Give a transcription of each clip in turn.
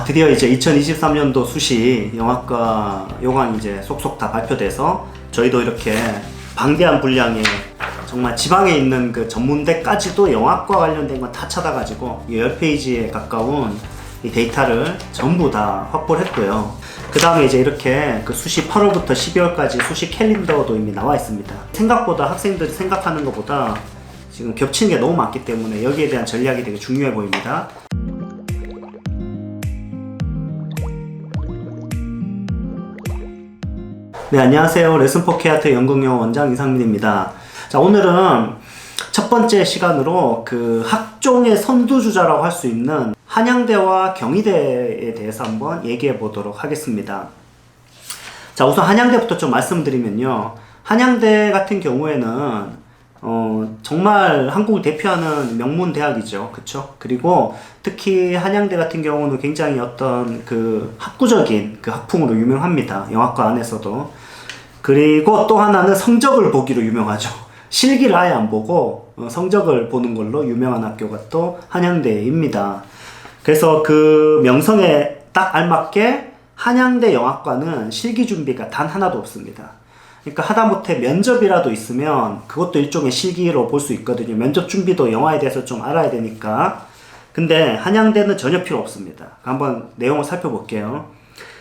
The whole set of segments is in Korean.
드디어 이제 2023년도 수시 영화과 요강이 이제 속속 다 발표돼서 저희도 이렇게 방대한 분량의 정말 지방에 있는 그 전문대까지도 영화과 관련된 건 다 찾아가지고 10페이지에 가까운 이 데이터를 전부 다 확보를 했고요. 그 다음에 이제 이렇게 그 수시 8월부터 12월까지 수시 캘린더도 이미 나와 있습니다. 생각보다 학생들이 생각하는 것보다 지금 겹치는 게 너무 많기 때문에 여기에 대한 전략이 되게 중요해 보입니다. 네, 안녕하세요. 레슨포케아트 연극영어 원장 이상민입니다. 자, 오늘은 첫 번째 시간으로 그 학종의 선두주자라고 할 수 있는 한양대와 경희대에 대해서 한번 얘기해 보도록 하겠습니다. 자, 우선 한양대부터 좀 말씀드리면요. 한양대 같은 경우에는 정말 한국을 대표하는 명문 대학이죠. 그쵸? 그리고 특히 한양대 같은 경우는 굉장히 어떤 그 학구적인 그 학풍으로 유명합니다. 영화과 안에서도. 그리고 또 하나는 성적을 보기로 유명하죠. 실기를 아예 안 보고 성적을 보는 걸로 유명한 학교가 또 한양대입니다. 그래서 그 명성에 딱 알맞게 한양대 영화과는 실기 준비가 단 하나도 없습니다. 그러니까 하다못해 면접이라도 있으면 그것도 일종의 실기로 볼 수 있거든요. 면접 준비도 영화에 대해서 좀 알아야 되니까. 근데 한양대는 전혀 필요 없습니다. 한번 내용을 살펴볼게요.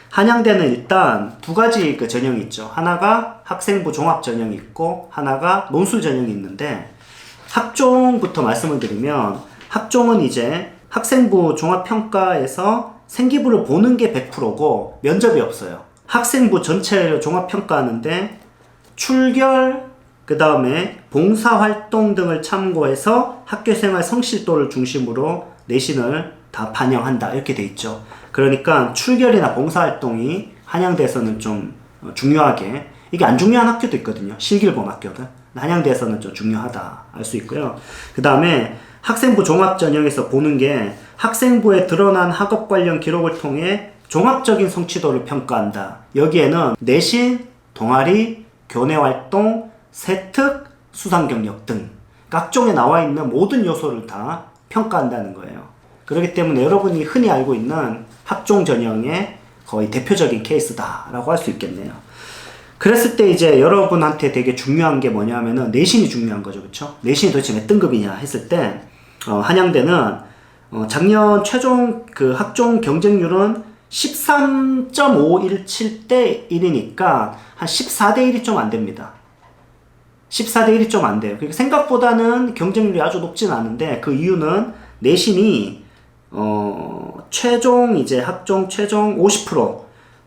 한양대는 일단 두 가지 그 전형이 있죠. 하나가 학생부 종합 전형이 있고 하나가 논술 전형이 있는데, 학종부터 말씀을 드리면 학종은 이제 학생부 종합평가에서 생기부를 보는 게 100%고 면접이 없어요. 학생부 전체를 종합평가하는데 출결, 그 다음에 봉사활동 등을 참고해서 학교생활 성실도를 중심으로 내신을 다 반영한다, 이렇게 돼 있죠. 그러니까 출결이나 봉사활동이 한양대에서는 좀 중요하게, 이게 안 중요한 학교도 있거든요. 실기를 본 학교는. 한양대에서는 좀 중요하다 알 수 있고요. 그 다음에 학생부 종합전형에서 보는 게 학생부에 드러난 학업 관련 기록을 통해 종합적인 성취도를 평가한다. 여기에는 내신, 동아리, 교내활동, 세특, 수상경력 등 각종에 나와 있는 모든 요소를 다 평가한다는 거예요. 그렇기 때문에 여러분이 흔히 알고 있는 학종 전형의 거의 대표적인 케이스다라고 할 수 있겠네요. 그랬을 때 이제 여러분한테 되게 중요한 게 뭐냐면은 내신이 중요한 거죠. 그쵸? 내신이 도대체 몇 등급이냐 했을 때, 한양대는, 작년 최종 그 학종 경쟁률은 13.517대 1이니까 한 14대 1이 좀 안 됩니다. 14대 1이 좀 안 돼요. 그러니까 생각보다는 경쟁률이 아주 높진 않은데, 그 이유는 내신이 최종 이제 학종 최종 50%,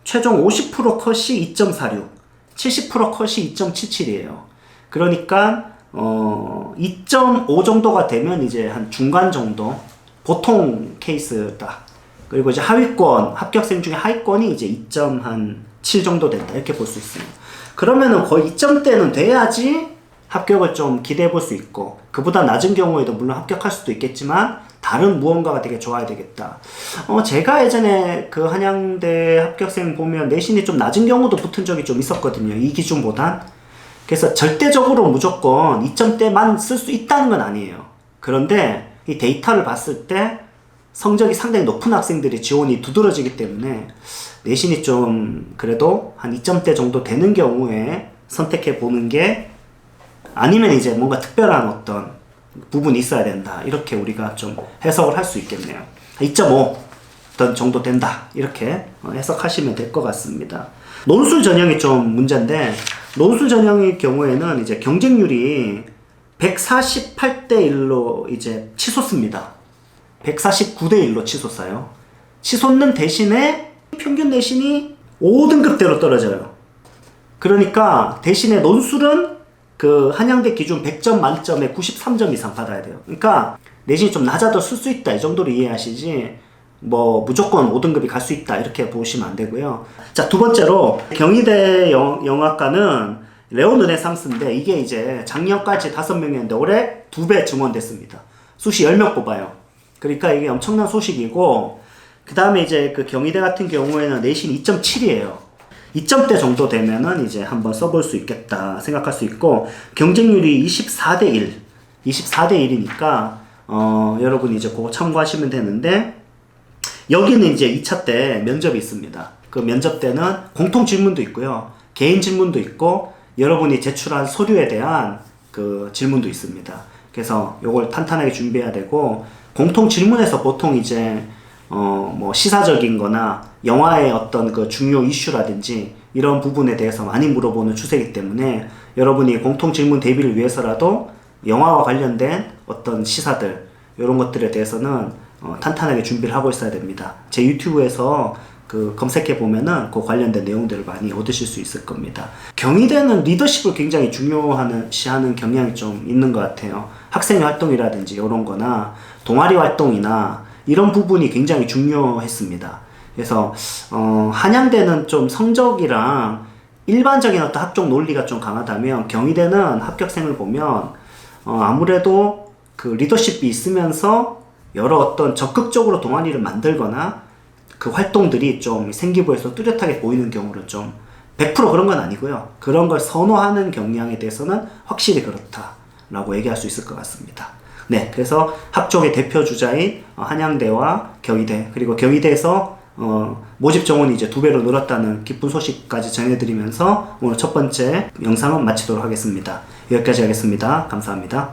최종 50% 컷이 2.46, 70% 컷이 2.77이에요. 그러니까 2.5 정도가 되면 이제 한 중간 정도, 보통 케이스다. 그리고 이제 하위권, 합격생 중에 하위권이 이제 2.7 정도 된다, 이렇게 볼 수 있어요. 그러면은 거의 2점대는 돼야지 합격을 좀 기대해 볼 수 있고, 그보다 낮은 경우에도 물론 합격할 수도 있겠지만 다른 무언가가 되게 좋아야 되겠다. 제가 예전에 그 한양대 합격생 보면 내신이 좀 낮은 경우도 붙은 적이 좀 있었거든요. 이 기준보단. 그래서 절대적으로 무조건 2점대만 쓸 수 있다는 건 아니에요. 그런데 이 데이터를 봤을 때 성적이 상당히 높은 학생들이 지원이 두드러지기 때문에 내신이 좀 그래도 한 2점대 정도 되는 경우에 선택해 보는 게, 아니면 이제 뭔가 특별한 어떤 부분이 있어야 된다, 이렇게 우리가 좀 해석을 할 수 있겠네요. 2.5 정도 된다, 이렇게 해석하시면 될 것 같습니다. 논술 전형이 좀 문제인데, 논술 전형의 경우에는 이제 경쟁률이 148대 1로 이제 치솟습니다. 149대 1로 치솟아요. 치솟는 대신에 평균 내신이 5등급대로 떨어져요. 그러니까 대신에 논술은 그 한양대 기준 100점 만점에 93점 이상 받아야 돼요. 그러니까 내신이 좀 낮아도 쓸 수 있다, 이 정도로 이해하시지 뭐 무조건 5등급이 갈 수 있다, 이렇게 보시면 안 되고요. 자, 두 번째로 경희대 영화과는 레온 르네상스인데, 이게 이제 작년까지 5명이었는데 올해 2배 증원됐습니다. 수시 10명 뽑아요. 그러니까 이게 엄청난 소식이고, 그 다음에 이제 그 경희대 같은 경우에는 내신 2.7이에요. 2점대 정도 되면은 이제 한번 써볼 수 있겠다 생각할 수 있고, 경쟁률이 24대 1, 24대 1이니까 여러분이 이제 그거 참고하시면 되는데, 여기는 이제 2차 때 면접이 있습니다. 그 면접 때는 공통 질문도 있고요. 개인 질문도 있고 여러분이 제출한 서류에 대한 그 질문도 있습니다. 그래서 요걸 탄탄하게 준비해야 되고, 공통 질문에서 보통 이제 뭐 시사적인 거나 영화의 어떤 그 중요 이슈라든지 이런 부분에 대해서 많이 물어보는 추세이기 때문에 여러분이 공통 질문 대비를 위해서라도 영화와 관련된 어떤 시사들 이런 것들에 대해서는 탄탄하게 준비를 하고 있어야 됩니다. 제 유튜브에서 그 검색해 보면은 그 관련된 내용들을 많이 얻으실 수 있을 겁니다. 경희대는 리더십을 굉장히 중요시하는 경향이 좀 있는 것 같아요. 학생 활동이라든지 이런 거나 동아리 활동이나 이런 부분이 굉장히 중요했습니다. 그래서 한양대는 좀 성적이랑 일반적인 어떤 학종 논리가 좀 강하다면, 경희대는 합격생을 보면 아무래도 그 리더십이 있으면서 여러 어떤 적극적으로 동아리를 만들거나 그 활동들이 좀 생기부에서 뚜렷하게 보이는 경우는 좀 100% 그런 건 아니고요. 그런 걸 선호하는 경향에 대해서는 확실히 그렇다라고 얘기할 수 있을 것 같습니다. 네, 그래서 학종의 대표 주자인 한양대와 경희대, 그리고 경희대에서 모집 정원이 이제 2배로 늘었다는 기쁜 소식까지 전해드리면서 오늘 첫 번째 영상은 마치도록 하겠습니다. 여기까지 하겠습니다. 감사합니다.